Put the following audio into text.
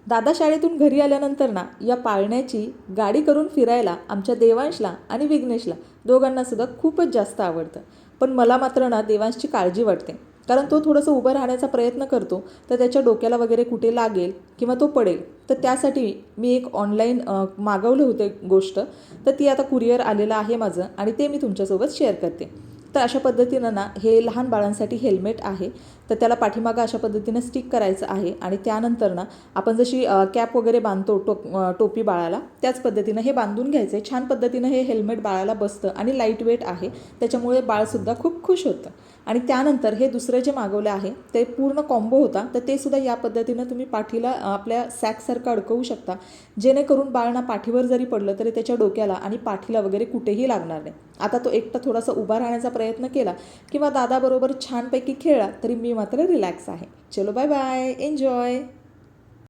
दादा शाळेतून घरी आल्यानंतर ना या पाळण्याची गाडी करून फिरायला आमच्या देवांशला आणि विघ्नेशला दोघांनासुद्धा खूपच जास्त आवडतं. पण मला मात्र ना देवांशची काळजी वाटते, कारण तो थोडंसं उभं राहण्याचा प्रयत्न करतो तर त्याच्या डोक्याला वगैरे कुठे लागेल किंवा तो पडेल. तर त्यासाठी मी एक ऑनलाईन मागवलं होतं गोष्ट, तर ती आता कुरिअर आलेलं आहे माझं आणि ते मी तुमच्यासोबत शेअर करते. तर अशा पद्धतीनं ना हे लहान बाळांसाठी हेल्मेट आहे. तर त्याला पाठीमागं अशा पद्धतीनं स्टिक करायचं आहे आणि त्यानंतर ना आपण जशी कॅप वगैरे बांधतो टोपी बाळाला, त्याच पद्धतीनं हे बांधून घ्यायचं आहे. छान पद्धतीनं हे हेल्मेट बाळाला बसतं आणि लाईट वेट आहे, त्याच्यामुळे बाळसुद्धा खूप खुश होतं. आणि त्यानंतर हे दुसरं जे मागवलं आहे ते पूर्ण कॉम्बो होता, तर ते सुद्धा या पद्धतीनं तुम्ही पाठीला आपल्या सॅकसारखं अडकवू शकता, जेणेकरून बाळना पाठीवर जरी पडलं तरी त्याच्या डोक्याला आणि पाठीला वगैरे कुठेही लागणार नाही. आता तो एकटा थोडासा उभा राहण्याचा प्रयत्न केला किंवा दादाबरोबर छानपैकी खेळला तरी मी मात्र रिलॅक्स आहे. चलो बाय बाय, एन्जॉय.